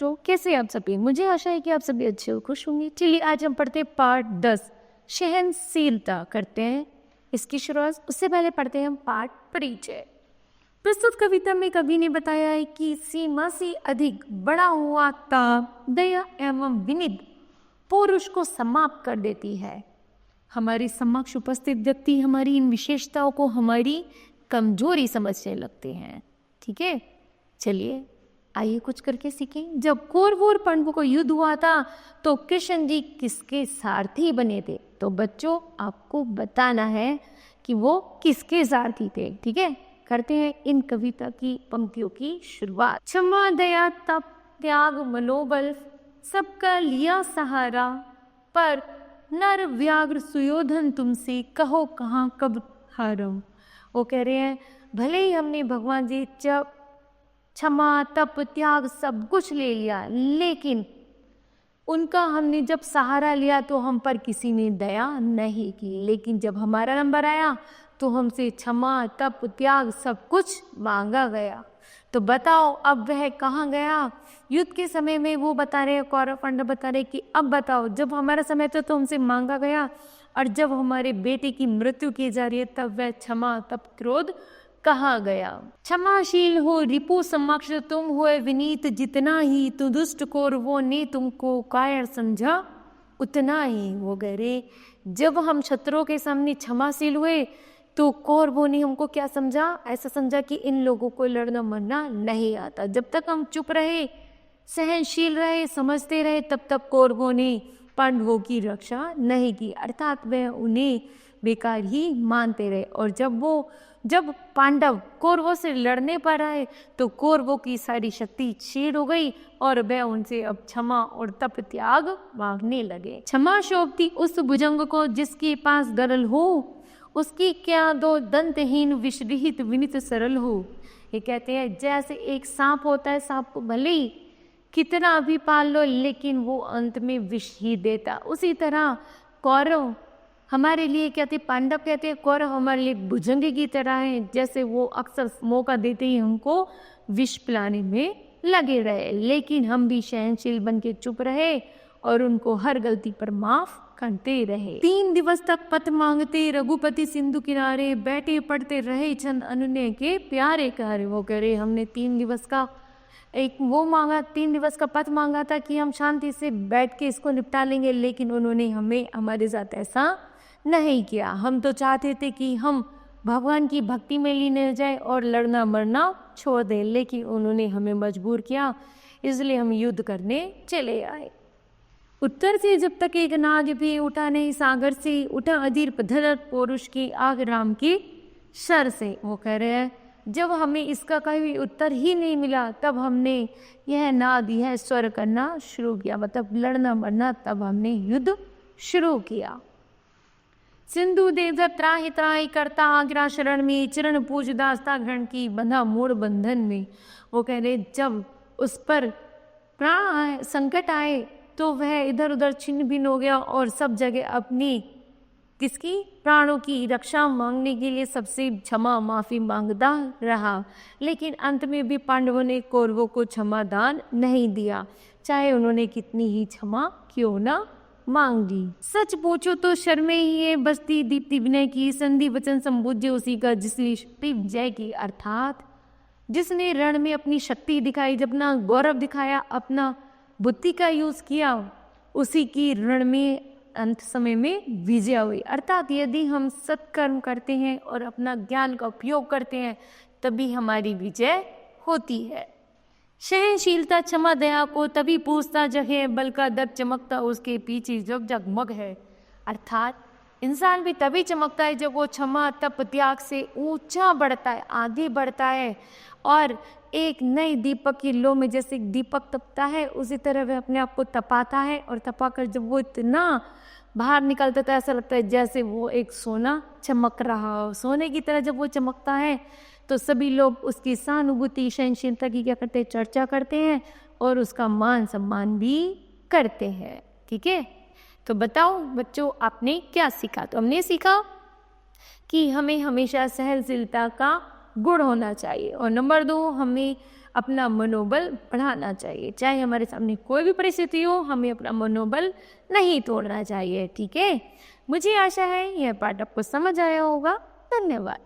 बच्चों, कैसे आप सभी? मुझे आशा है कि आप सभी अच्छे और खुश होंगे। चलिए आज हम पढ़ते हैं पार्ट 10 सहनशीलता करते हैं इसकी शुरुआत। उससे पहले पढ़ते हैं हम पार्ट परिचय। प्रस्तुत कविता में कवि ने बताया है कि सीमा से अधिक बड़ा हुआ ताप दया एवं विनित पुरुष को समाप्त कर देती है। हमारे समक्ष उपस्थित व्यक्ति हमारी इन विशेषताओं को हमारी कमजोरी समझने लगते हैं। ठीक है, चलिए आइए कुछ करके सीखें। जब कौरव और पांडवों को युद्ध हुआ था तो कृष्ण जी किसके सारथी बने थे? तो बच्चों आपको बताना है कि वो किसके सारथी थे। ठीक है, करते हैं इन कविता की पंक्तियों की शुरुआत। क्षमा दया तप त्याग मनोबल सबका लिया सहारा, पर नर व्याघ्र सुयोधन तुमसे कहो कहाँ कब हारम। वो कह रहे हैं भले ही हमने भगवान जी जब क्षमा तप त्याग सब कुछ ले लिया, लेकिन उनका हमने जब सहारा लिया तो हम पर किसी ने दया नहीं की। लेकिन जब हमारा नंबर आया तो हमसे क्षमा तप त्याग सब कुछ मांगा गया। तो बताओ अब वह कहाँ गया? युद्ध के समय में वो बता रहे, कौरव पांडव बता रहे कि अब बताओ जब हमारा समय था तो हमसे मांगा गया, और जब हमारे बेटे की मृत्यु की जा रही है तब वह क्षमा तप क्रोध कहाँ गया? क्षमाशील हो रिपु समक्ष तुम हुए विनीत, जितना ही तु दुष्ट कौरवों ने तुमको कायर समझा उतना ही। वो गहरे जब हम शत्रुओं के सामने क्षमाशील हुए तो कौरवों ने हमको क्या समझा? ऐसा समझा कि इन लोगों को लड़ना मरना नहीं आता। जब तक हम चुप रहे, सहनशील रहे, समझते रहे, तब तक कौरवों ने पांडवों की रक्षा नहीं की, अर्थात वह उन्हें बेकार ही मानते रहे। और जब पांडव कौरवों से लड़ने पर आए तो कौरवों की सारी शक्ति क्षीण हो गई और वह उनसे अब क्षमा और तप त्याग मांगने लगे। क्षमा शोभती उस भुजंग को जिसके पास गरल हो, उसकी क्या दो दंतहीन विषरहित विनित सरल हो। ये कहते हैं जैसे एक सांप होता है, सांप को भले ही कितना भी पाल लो लेकिन वो अंत में विष ही देता, उसी तरह कौरव हमारे लिए कहते, पांडव कहते हैं कौरव हमारे लिए भुजंग की तरह है, जैसे वो अक्सर मौका देते ही हमको विष पिलाने में लगे रहे। लेकिन हम भी सहनशील बन के चुप रहे और उनको हर गलती पर माफ करते रहे। 3 दिवस तक पथ मांगते रघुपति सिंधु किनारे, बैठे पढ़ते रहे चंद अनुनय के प्यारे कार्य। वो कह रहे हमने 3 दिवस का मांगा, 3 दिवस का पथ मांगा था कि हम शांति से बैठ के इसको निपटा लेंगे, लेकिन उन्होंने हमारे साथ ऐसा नहीं किया। हम तो चाहते थे कि हम भगवान की भक्ति में लीन हो जाए और लड़ना मरना छोड़ दें, लेकिन उन्होंने हमें मजबूर किया, इसलिए हम युद्ध करने चले आए। उत्तर से जब तक एक नाग भी उठा नहीं, सागर से उठा अधीर पधरत पुरुष की आग राम की शर से। वो कह रहे हैं जब हमें इसका कोई उत्तर ही नहीं मिला तब हमने यह नाद यह स्वर करना शुरू किया, मतलब लड़ना मरना, तब हमने युद्ध शुरू किया। सिंधु देव त्राहि त्राहि करता आग्रा शरण में, चरण पूज दास्ता ग्रहण की बंधा मूड बंधन में। वो कह रहे जब उस पर प्राण आए, संकट आए, तो वह इधर उधर छिन्न भिन्न हो गया और सब जगह अपनी किसकी प्राणों की रक्षा मांगने के लिए सबसे क्षमा माफी मांगता रहा। लेकिन अंत में भी पांडवों ने कौरवों को क्षमा दान नहीं दिया, चाहे उन्होंने कितनी ही क्षमा क्यों ना मांग ली। सच पूछो तो शर्मे ही है बस्ती दीप्ति विनय की, संधि वचन संबुझे उसी का जिसने शक्ति विजय की। अर्थात जिसने रण में अपनी शक्ति दिखाई, जब अपना गौरव दिखाया, अपना बुद्धि का यूज किया, उसी की रण में अंत समय में विजय हुई। अर्थात यदि हम सत्कर्म करते हैं और अपना ज्ञान का उपयोग करते हैं तभी हमारी विजय होती है। सहनशीलता क्षमा दया को तभी पूछता जगह, बल का दर्प चमकता उसके पीछे जब जगमग है। अर्थात इंसान भी तभी चमकता है जब वो क्षमा तप त्याग से ऊंचा बढ़ता है, आगे बढ़ता है, और एक नई दीपक की लो में जैसे दीपक तपता है उसी तरह वह अपने आप को तपाता है, और तपाकर जब वो इतना बाहर निकलता है ऐसा लगता है जैसे वो एक सोना चमक रहा हो। सोने की तरह जब वो चमकता है तो सभी लोग उसकी सहानुभूति सहनशीलता की क्या करते हैं, चर्चा करते हैं और उसका मान सम्मान भी करते हैं। ठीक है, तो बताओ बच्चों आपने क्या सीखा? तो हमने सीखा कि हमें हमेशा सहनशीलता का गुण होना चाहिए। और नंबर 2, हमें अपना मनोबल बढ़ाना चाहिए। चाहे हमारे सामने कोई भी परिस्थिति हो, हमें अपना मनोबल नहीं तोड़ना चाहिए। ठीक है, मुझे आशा है यह पाठ आपको समझ आया होगा। धन्यवाद।